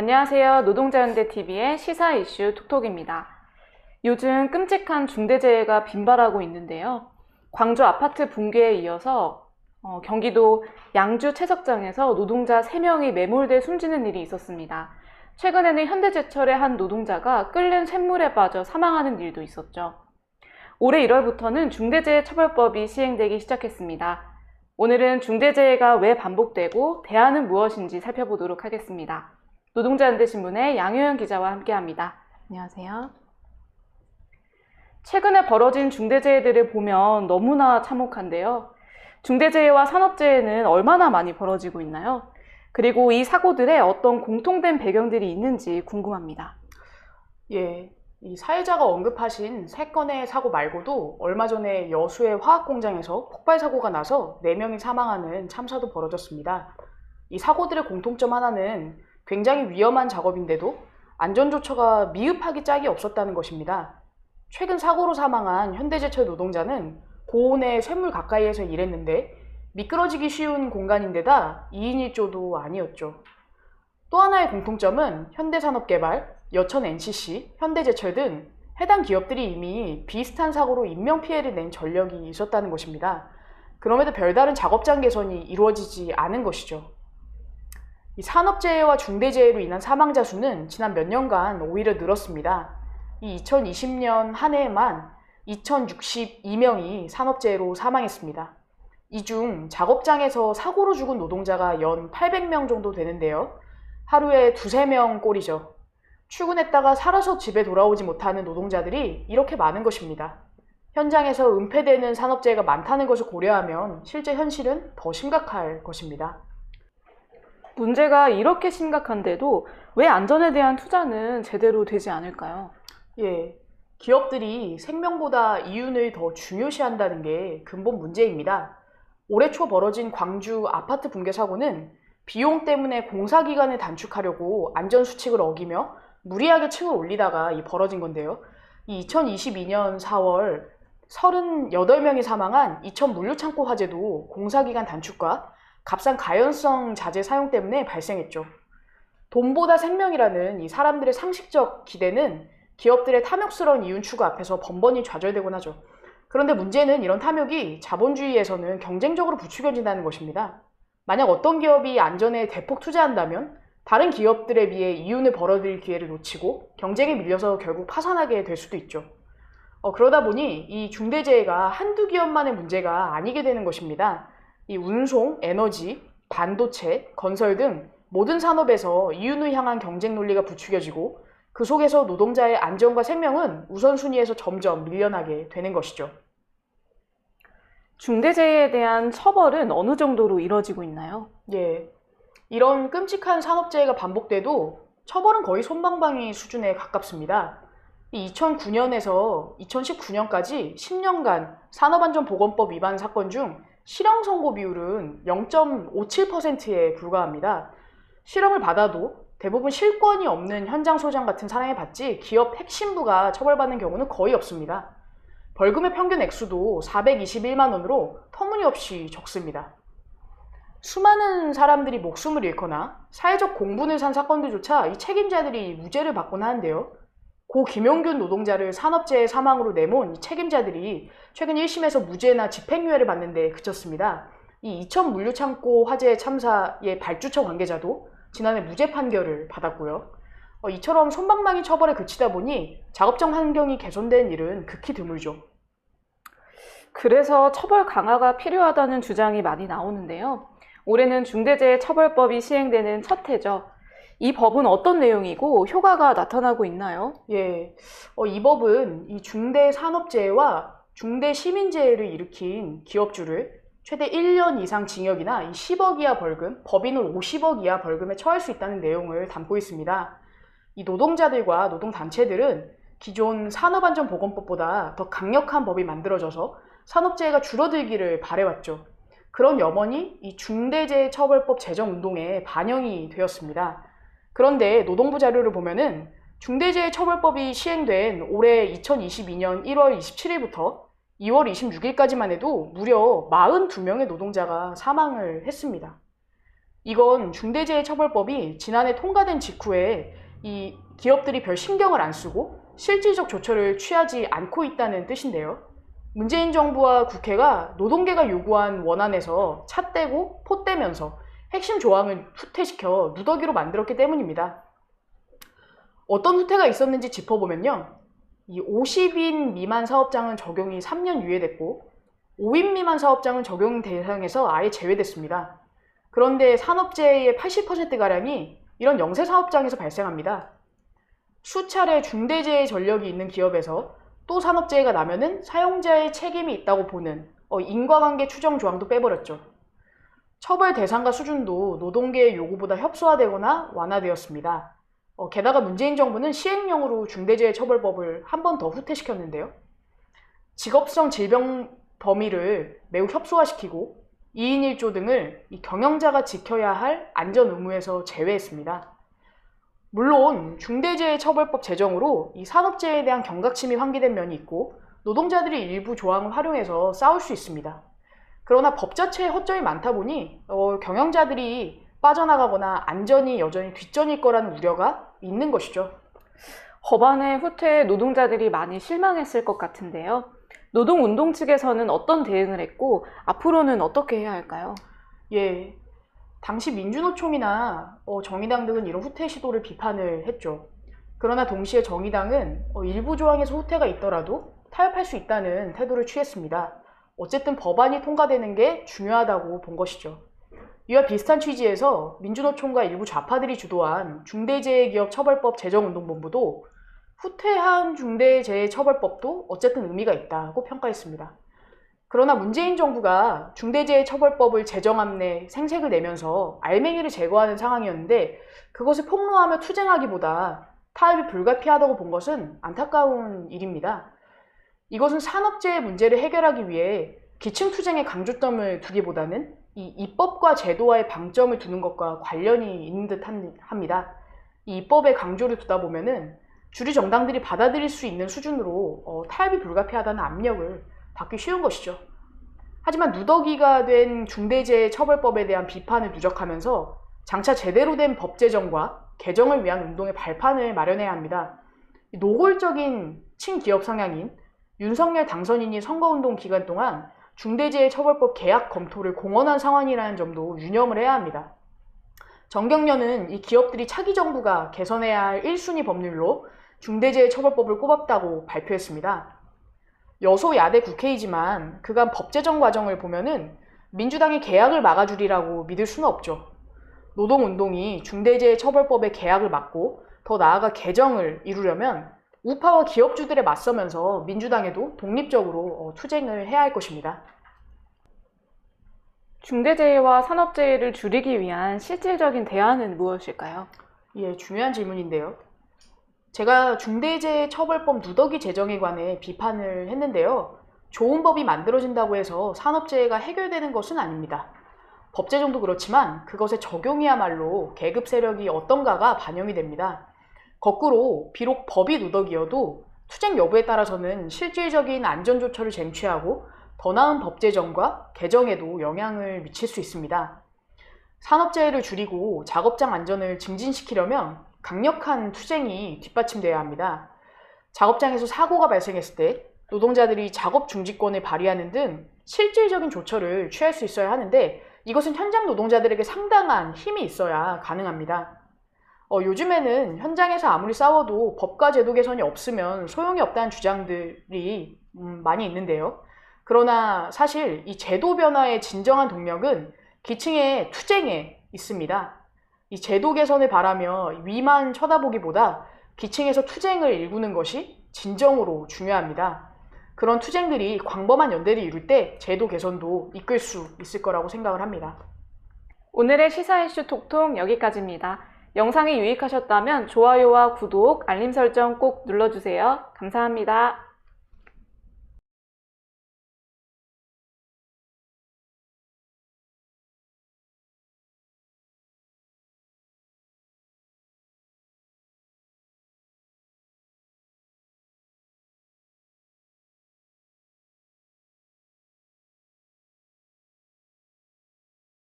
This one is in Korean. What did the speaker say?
안녕하세요. 노동자연대TV의 시사 이슈 톡톡입니다. 요즘 끔찍한 중대재해가 빈발하고 있는데요. 광주 아파트 붕괴에 이어서 경기도 양주 채석장에서 노동자 3명이 매몰돼 숨지는 일이 있었습니다. 최근에는 현대제철의 한 노동자가 끓는 쇳물에 빠져 사망하는 일도 있었죠. 올해 1월부터는 중대재해처벌법이 시행되기 시작했습니다. 오늘은 중대재해가 왜 반복되고 대안은 무엇인지 살펴보도록 하겠습니다. 노동자연대신문의 양효연 기자와 함께합니다. 안녕하세요. 최근에 벌어진 중대재해들을 보면 너무나 참혹한데요. 중대재해와 산업재해는 얼마나 많이 벌어지고 있나요? 그리고 이 사고들에 어떤 공통된 배경들이 있는지 궁금합니다. 이 사회자가 언급하신 3건의 사고 말고도 얼마 전에 여수의 화학공장에서 폭발 사고가 나서 4명이 사망하는 참사도 벌어졌습니다. 이 사고들의 공통점 하나는 굉장히 위험한 작업인데도 안전조처가 미흡하기 짝이 없었다는 것입니다. 최근 사고로 사망한 현대제철 노동자는 고온의 쇳물 가까이에서 일했는데 미끄러지기 쉬운 공간인데다 2인 1조도 아니었죠. 또 하나의 공통점은 현대산업개발, 여천 NCC, 현대제철 등 해당 기업들이 이미 비슷한 사고로 인명피해를 낸 전력이 있었다는 것입니다. 그럼에도 별다른 작업장 개선이 이루어지지 않은 것이죠. 이 산업재해와 중대재해로 인한 사망자 수는 지난 몇 년간 오히려 늘었습니다. 이 2020년 한 해에만 2062명이 산업재해로 사망했습니다. 이 중 작업장에서 사고로 죽은 노동자가 연 800명 정도 되는데요. 하루에 2~3명 꼴이죠. 출근했다가 살아서 집에 돌아오지 못하는 노동자들이 이렇게 많은 것입니다. 현장에서 은폐되는 산업재해가 많다는 것을 고려하면 실제 현실은 더 심각할 것입니다. 문제가 이렇게 심각한데도 왜 안전에 대한 투자는 제대로 되지 않을까요? 기업들이 생명보다 이윤을 더 중요시한다는 게 근본 문제입니다. 올해 초 벌어진 광주 아파트 붕괴 사고는 비용 때문에 공사 기간을 단축하려고 안전수칙을 어기며 무리하게 층을 올리다가 벌어진 건데요. 2022년 4월 38명이 사망한 이천 물류창고 화재도 공사기간 단축과 값싼 가연성 자재 사용 때문에 발생했죠. 돈보다 생명이라는 이 사람들의 상식적 기대는 기업들의 탐욕스러운 이윤 추구 앞에서 번번이 좌절되곤 하죠. 그런데 문제는 이런 탐욕이 자본주의에서는 경쟁적으로 부추겨진다는 것입니다. 만약 어떤 기업이 안전에 대폭 투자한다면 다른 기업들에 비해 이윤을 벌어들일 기회를 놓치고 경쟁에 밀려서 결국 파산하게 될 수도 있죠. 그러다 보니 이 중대재해가 한두 기업만의 문제가 아니게 되는 것입니다. 이 운송, 에너지, 반도체, 건설 등 모든 산업에서 이윤을 향한 경쟁 논리가 부추겨지고 그 속에서 노동자의 안전과 생명은 우선순위에서 점점 밀려나게 되는 것이죠. 중대재해에 대한 처벌은 어느 정도로 이뤄지고 있나요? 이런 끔찍한 산업재해가 반복돼도 처벌은 거의 솜방망이 수준에 가깝습니다. 2009년에서 2019년까지 10년간 산업안전보건법 위반 사건 중 실형 선고 비율은 0.57%에 불과합니다. 실형을 받아도 대부분 실권이 없는 현장 소장 같은 사람에 받지 기업 핵심부가 처벌받는 경우는 거의 없습니다. 벌금의 평균 액수도 421만 원으로 터무니없이 적습니다. 수많은 사람들이 목숨을 잃거나 사회적 공분을 산 사건들조차 이 책임자들이 무죄를 받곤 하는데요. 고 김용균 노동자를 산업재해 사망으로 내몬 이 책임자들이 최근 1심에서 무죄나 집행유예를 받는 데 그쳤습니다. 이 이천 물류창고 화재 참사의 발주처 관계자도 지난해 무죄 판결을 받았고요. 이처럼 솜방망이 처벌에 그치다 보니 작업장 환경이 개선된 일은 극히 드물죠. 그래서 처벌 강화가 필요하다는 주장이 많이 나오는데요. 올해는 중대재해처벌법이 시행되는 첫 해죠. 이 법은 어떤 내용이고 효과가 나타나고 있나요? 이 법은 이 중대산업재해와 중대시민재해를 일으킨 기업주를 최대 1년 이상 징역이나 10억 이하 벌금, 법인은 50억 이하 벌금에 처할 수 있다는 내용을 담고 있습니다. 이 노동자들과 노동단체들은 기존 산업안전보건법보다 더 강력한 법이 만들어져서 산업재해가 줄어들기를 바래왔죠. 그런 염원이 이 중대재해처벌법 제정운동에 반영이 되었습니다. 그런데 노동부 자료를 보면은 중대재해처벌법이 시행된 올해 2022년 1월 27일부터 2월 26일까지만 해도 무려 42명의 노동자가 사망을 했습니다. 이건 중대재해처벌법이 지난해 통과된 직후에 이 기업들이 별 신경을 안 쓰고 실질적 조처를 취하지 않고 있다는 뜻인데요. 문재인 정부와 국회가 노동계가 요구한 원안에서 찻대고 포대면서 핵심 조항을 후퇴시켜 누더기로 만들었기 때문입니다. 어떤 후퇴가 있었는지 짚어보면요. 이 50인 미만 사업장은 적용이 3년 유예됐고 5인 미만 사업장은 적용 대상에서 아예 제외됐습니다. 그런데 산업재해의 80%가량이 이런 영세 사업장에서 발생합니다. 수차례 중대재해 전력이 있는 기업에서 또 산업재해가 나면은 사용자의 책임이 있다고 보는 인과관계 추정 조항도 빼버렸죠. 처벌 대상과 수준도 노동계의 요구보다 협소화되거나 완화되었습니다. 게다가 문재인 정부는 시행령으로 중대재해처벌법을 한 번 더 후퇴시켰는데요. 직업성 질병 범위를 매우 협소화시키고 2인 1조 등을 이 경영자가 지켜야 할 안전 의무에서 제외했습니다. 물론 중대재해처벌법 제정으로 이 산업재해에 대한 경각심이 환기된 면이 있고 노동자들이 일부 조항을 활용해서 싸울 수 있습니다. 그러나 법 자체에 허점이 많다 보니 경영자들이 빠져나가거나 안전이 여전히 뒷전일 거라는 우려가 있는 것이죠. 법안의 후퇴에 노동자들이 많이 실망했을 것 같은데요. 노동운동 측에서는 어떤 대응을 했고 앞으로는 어떻게 해야 할까요? 예, 당시 민주노총이나 정의당 등은 이런 후퇴 시도를 비판을 했죠. 그러나 동시에 정의당은 일부 조항에서 후퇴가 있더라도 타협할 수 있다는 태도를 취했습니다. 어쨌든 법안이 통과되는 게 중요하다고 본 것이죠. 이와 비슷한 취지에서 민주노총과 일부 좌파들이 주도한 중대재해기업처벌법 제정운동본부도 후퇴한 중대재해처벌법도 어쨌든 의미가 있다고 평가했습니다. 그러나 문재인 정부가 중대재해처벌법을 제정함에 생색을 내면서 알맹이를 제거하는 상황이었는데 그것을 폭로하며 투쟁하기보다 타협이 불가피하다고 본 것은 안타까운 일입니다. 이것은 산업재해 문제를 해결하기 위해 기층투쟁에 강조점을 두기보다는 이 입법과 제도와의 방점을 두는 것과 관련이 있는 듯 합니다. 이 입법에 강조를 두다 보면은 주류 정당들이 받아들일 수 있는 수준으로 타협이 불가피하다는 압력을 받기 쉬운 것이죠. 하지만 누더기가 된 중대재해처벌법에 대한 비판을 누적하면서 장차 제대로 된 법 제정과 개정을 위한 운동의 발판을 마련해야 합니다. 노골적인 친기업 성향인 윤석열 당선인이 선거운동 기간 동안 중대재해처벌법 개약 검토를 공언한 상황이라는 점도 유념을 해야 합니다. 정경련은 이 기업들이 차기 정부가 개선해야 할 1순위 법률로 중대재해처벌법을 꼽았다고 발표했습니다. 여소야대 국회이지만 그간 법 제정 과정을 보면은 민주당이 개약을 막아주리라고 믿을 수는 없죠. 노동운동이 중대재해처벌법의 개약을 막고 더 나아가 개정을 이루려면 우파와 기업주들에 맞서면서 민주당에도 독립적으로 투쟁을 해야 할 것입니다. 중대재해와 산업재해를 줄이기 위한 실질적인 대안은 무엇일까요? 예, 중요한 질문인데요. 제가 중대재해처벌법 누더기 제정에 관해 비판을 했는데요. 좋은 법이 만들어진다고 해서 산업재해가 해결되는 것은 아닙니다. 법 제정도 그렇지만 그것의 적용이야말로 계급 세력이 어떤가가 반영이 됩니다. 거꾸로 비록 법이 누더기여도 투쟁 여부에 따라서는 실질적인 안전조처를 쟁취하고 더 나은 법 제정과 개정에도 영향을 미칠 수 있습니다. 산업재해를 줄이고 작업장 안전을 증진시키려면 강력한 투쟁이 뒷받침돼야 합니다. 작업장에서 사고가 발생했을 때 노동자들이 작업 중지권을 발휘하는 등 실질적인 조처를 취할 수 있어야 하는데 이것은 현장 노동자들에게 상당한 힘이 있어야 가능합니다. 요즘에는 현장에서 아무리 싸워도 법과 제도 개선이 없으면 소용이 없다는 주장들이 많이 있는데요. 그러나 사실 이 제도 변화의 진정한 동력은 기층의 투쟁에 있습니다. 이 제도 개선을 바라며 위만 쳐다보기보다 기층에서 투쟁을 일구는 것이 진정으로 중요합니다. 그런 투쟁들이 광범한 연대를 이룰 때 제도 개선도 이끌 수 있을 거라고 생각을 합니다. 오늘의 시사 이슈 톡톡 여기까지입니다. 영상이 유익하셨다면 좋아요와 구독, 알림 설정 꼭 눌러주세요. 감사합니다.